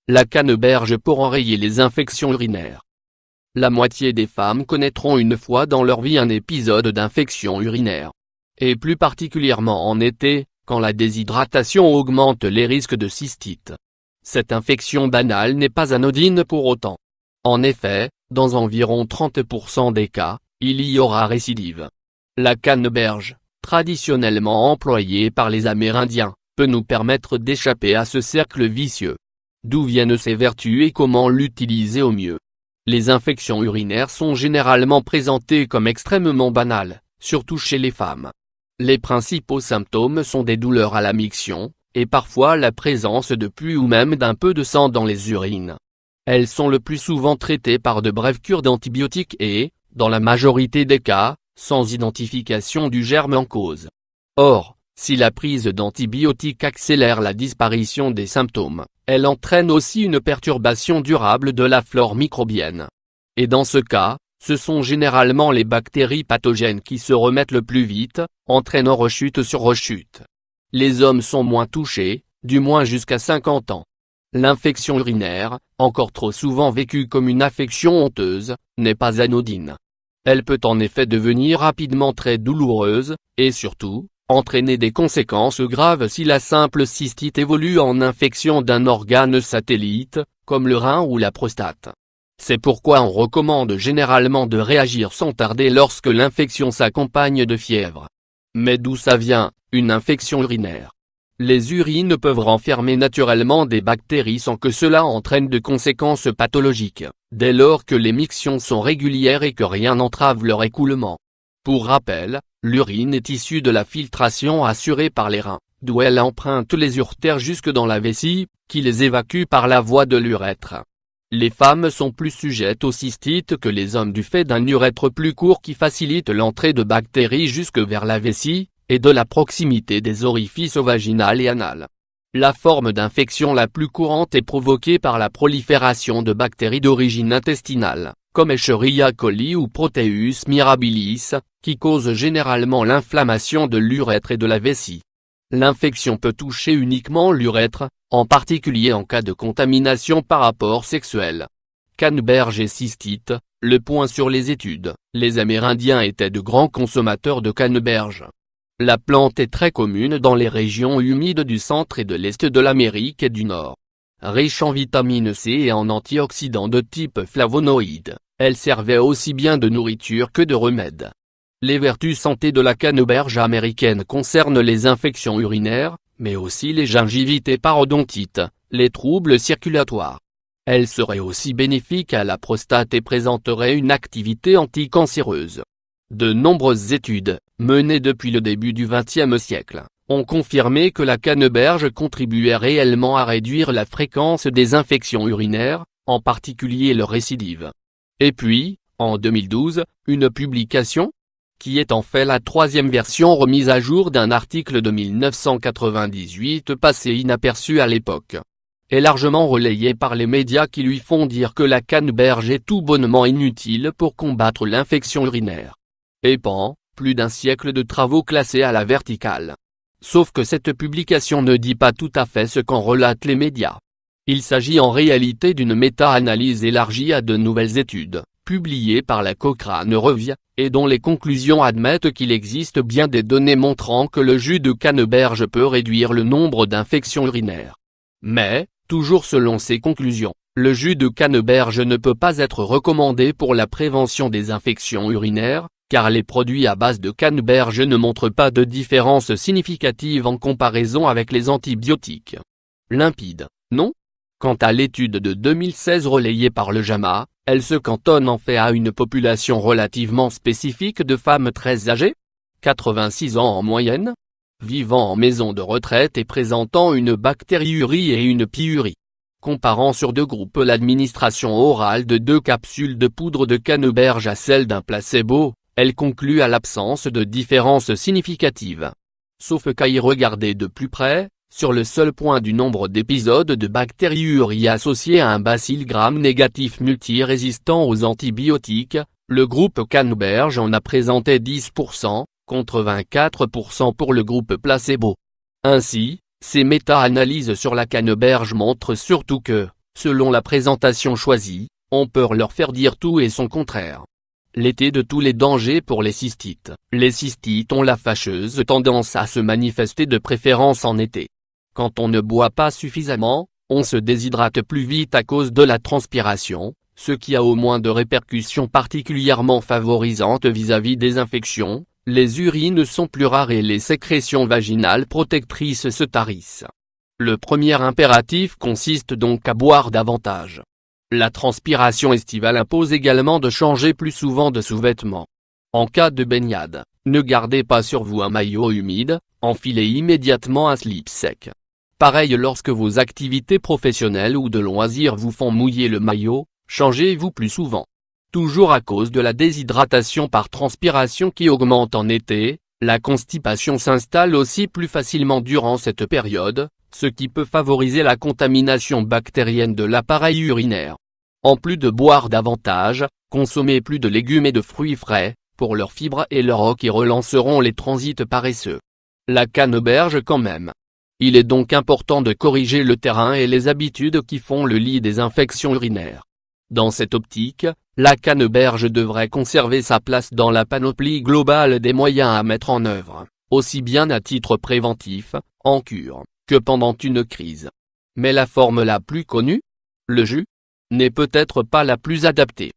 La canneberge pour enrayer les infections urinaires. La moitié des femmes connaîtront une fois dans leur vie un épisode d'infection urinaire. Et plus particulièrement en été, quand la déshydratation augmente les risques de cystite. Cette infection banale n'est pas anodine pour autant. En effet, dans environ 30% des cas, il y aura récidive. La canneberge, traditionnellement employée par les Amérindiens, peut nous permettre d'échapper à ce cercle vicieux. D'où viennent ses vertus et comment l'utiliser au mieux? Les infections urinaires sont généralement présentées comme extrêmement banales, surtout chez les femmes. Les principaux symptômes sont des douleurs à la miction, et parfois la présence de pus ou même d'un peu de sang dans les urines. Elles sont le plus souvent traitées par de brèves cures d'antibiotiques et, dans la majorité des cas, sans identification du germe en cause. Or, si la prise d'antibiotiques accélère la disparition des symptômes, elle entraîne aussi une perturbation durable de la flore microbienne. Et dans ce cas, ce sont généralement les bactéries pathogènes qui se remettent le plus vite, entraînant rechute sur rechute. Les hommes sont moins touchés, du moins jusqu'à 50 ans. L'infection urinaire, encore trop souvent vécue comme une affection honteuse, n'est pas anodine. Elle peut en effet devenir rapidement très douloureuse, et surtout, entraîner des conséquences graves si la simple cystite évolue en infection d'un organe satellite, comme le rein ou la prostate. C'est pourquoi on recommande généralement de réagir sans tarder lorsque l'infection s'accompagne de fièvre. Mais d'où ça vient, une infection urinaire? Les urines peuvent renfermer naturellement des bactéries sans que cela entraîne de conséquences pathologiques, dès lors que les mictions sont régulières et que rien n'entrave leur écoulement. Pour rappel, l'urine est issue de la filtration assurée par les reins, d'où elle emprunte les uretères jusque dans la vessie, qui les évacue par la voie de l'urètre. Les femmes sont plus sujettes aux cystites que les hommes du fait d'un urètre plus court qui facilite l'entrée de bactéries jusque vers la vessie, et de la proximité des orifices vaginal et anal. La forme d'infection la plus courante est provoquée par la prolifération de bactéries d'origine intestinale, comme Escherichia coli ou Proteus mirabilis, qui causent généralement l'inflammation de l'urètre et de la vessie. L'infection peut toucher uniquement l'urètre, en particulier en cas de contamination par rapport sexuel. Canneberge et cystite, le point sur les études. Les Amérindiens étaient de grands consommateurs de canneberge. La plante est très commune dans les régions humides du centre et de l'est de l'Amérique et du Nord. Riche en vitamine C et en antioxydants de type flavonoïde, elle servait aussi bien de nourriture que de remède. Les vertus santé de la canneberge américaine concernent les infections urinaires, mais aussi les gingivites et parodontites, les troubles circulatoires. Elle serait aussi bénéfique à la prostate et présenterait une activité anticancéreuse. De nombreuses études, menées depuis le début du XXe siècle, ont confirmé que la canneberge contribuait réellement à réduire la fréquence des infections urinaires, en particulier leur récidive. Et puis, en 2012, une publication, qui est en fait la troisième version remise à jour d'un article de 1998 passé inaperçu à l'époque, est largement relayée par les médias qui lui font dire que la canneberge est tout bonnement inutile pour combattre l'infection urinaire. Et plus d'un siècle de travaux classés à la verticale. Sauf que cette publication ne dit pas tout à fait ce qu'en relatent les médias. Il s'agit en réalité d'une méta-analyse élargie à de nouvelles études, publiées par la Cochrane Review, et dont les conclusions admettent qu'il existe bien des données montrant que le jus de canneberge peut réduire le nombre d'infections urinaires. Mais, toujours selon ces conclusions, le jus de canneberge ne peut pas être recommandé pour la prévention des infections urinaires, car les produits à base de canneberge ne montrent pas de différence significative en comparaison avec les antibiotiques. Limpide, non? Quant à l'étude de 2016 relayée par le JAMA, elle se cantonne en fait à une population relativement spécifique de femmes très âgées, 86 ans en moyenne, vivant en maison de retraite et présentant une bactériurie et une pyurie. Comparant sur deux groupes l'administration orale de 2 capsules de poudre de canneberge à celle d'un placebo, elle conclut à l'absence de différence significative. Sauf qu'à y regarder de plus près, sur le seul point du nombre d'épisodes de bactériurie associés à un bacille gram-négatif multirésistant aux antibiotiques, le groupe canneberge en a présenté 10%, contre 24% pour le groupe placebo. Ainsi, ces méta-analyses sur la canneberge montrent surtout que, Selon la présentation choisie, on peut leur faire dire tout et son contraire. L'été de tous les dangers pour les cystites. Les cystites ont la fâcheuse tendance à se manifester de préférence en été. Quand on ne boit pas suffisamment, on se déshydrate plus vite à cause de la transpiration, ce qui a au moins de répercussions particulièrement favorisantes vis-à-vis des infections, les urines sont plus rares et les sécrétions vaginales protectrices se tarissent. Le premier impératif consiste donc à boire davantage. La transpiration estivale impose également de changer plus souvent de sous-vêtements. En cas de baignade, ne gardez pas sur vous un maillot humide, enfilez immédiatement un slip sec. Pareil lorsque vos activités professionnelles ou de loisirs vous font mouiller le maillot, changez-vous plus souvent. Toujours à cause de la déshydratation par transpiration qui augmente en été, la constipation s'installe aussi plus facilement durant cette période, ce qui peut favoriser la contamination bactérienne de l'appareil urinaire. En plus de boire davantage, consommez plus de légumes et de fruits frais, pour leurs fibres et leur eau qui relanceront les transits paresseux. La canneberge quand même. Il est donc important de corriger le terrain et les habitudes qui font le lit des infections urinaires. Dans cette optique, la canneberge devrait conserver sa place dans la panoplie globale des moyens à mettre en œuvre, aussi bien à titre préventif, en cure, que pendant une crise. Mais la forme la plus connue, le jus, n'est peut-être pas la plus adaptée.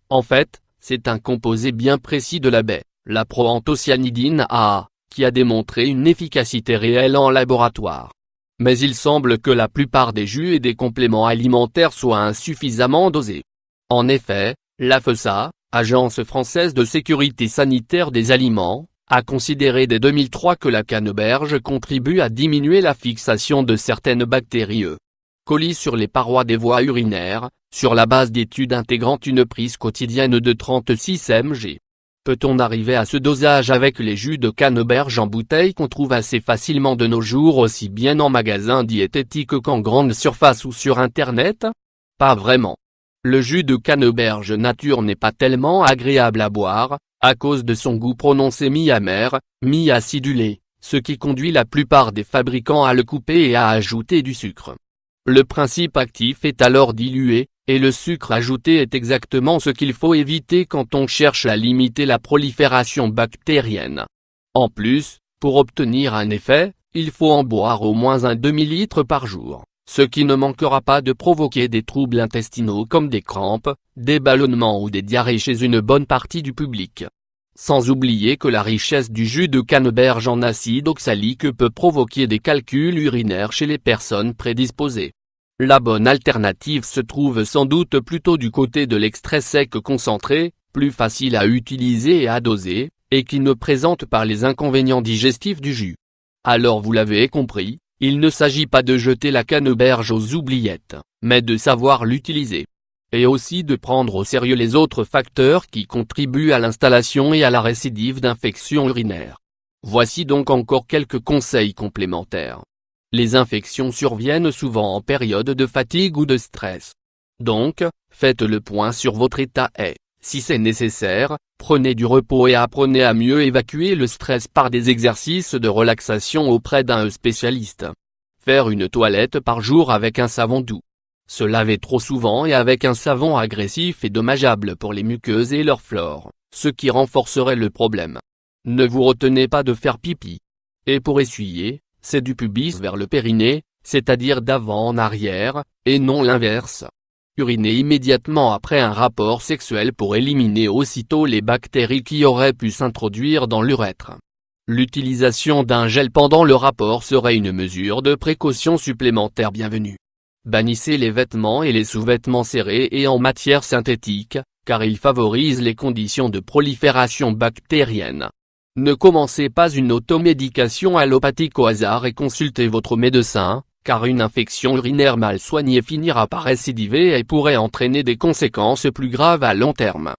En fait, c'est un composé bien précis de la baie, la proanthocyanidine A, qui a démontré une efficacité réelle en laboratoire. Mais il semble que la plupart des jus et des compléments alimentaires soient insuffisamment dosés. En effet, l'AFSA, Agence française de sécurité sanitaire des aliments, a considéré dès 2003 que la canneberge contribue à diminuer la fixation de certaines bactéries E. coli sur les parois des voies urinaires, sur la base d'études intégrant une prise quotidienne de 36 mg. Peut-on arriver à ce dosage avec les jus de canneberge en bouteille qu'on trouve assez facilement de nos jours aussi bien en magasin diététique qu'en grande surface ou sur internet? Pas vraiment. Le jus de canneberge nature n'est pas tellement agréable à boire, à cause de son goût prononcé mi-amer, mi-acidulé, ce qui conduit la plupart des fabricants à le couper et à ajouter du sucre. Le principe actif est alors dilué, et le sucre ajouté est exactement ce qu'il faut éviter quand on cherche à limiter la prolifération bactérienne. En plus, pour obtenir un effet, il faut en boire au moins un demi-litre par jour, ce qui ne manquera pas de provoquer des troubles intestinaux comme des crampes, des ballonnements ou des diarrhées chez une bonne partie du public. Sans oublier que la richesse du jus de canneberge en acide oxalique peut provoquer des calculs urinaires chez les personnes prédisposées. La bonne alternative se trouve sans doute plutôt du côté de l'extrait sec concentré, plus facile à utiliser et à doser, et qui ne présente pas les inconvénients digestifs du jus. Alors vous l'avez compris, il ne s'agit pas de jeter la canneberge aux oubliettes, mais de savoir l'utiliser. Et aussi de prendre au sérieux les autres facteurs qui contribuent à l'installation et à la récidive d'infections urinaires. Voici donc encore quelques conseils complémentaires. Les infections surviennent souvent en période de fatigue ou de stress. Donc, faites le point sur votre état et, si c'est nécessaire, prenez du repos et apprenez à mieux évacuer le stress par des exercices de relaxation auprès d'un spécialiste. Faire une toilette par jour avec un savon doux. Se laver trop souvent et avec un savon agressif est dommageable pour les muqueuses et leur flore, ce qui renforcerait le problème. Ne vous retenez pas de faire pipi. Et pour essuyer, c'est du pubis vers le périnée, c'est-à-dire d'avant en arrière, et non l'inverse. Urinez immédiatement après un rapport sexuel pour éliminer aussitôt les bactéries qui auraient pu s'introduire dans l'urètre. L'utilisation d'un gel pendant le rapport serait une mesure de précaution supplémentaire bienvenue. Bannissez les vêtements et les sous-vêtements serrés et en matière synthétique, car ils favorisent les conditions de prolifération bactérienne. Ne commencez pas une automédication allopathique au hasard et consultez votre médecin, car une infection urinaire mal soignée finira par récidiver et pourrait entraîner des conséquences plus graves à long terme.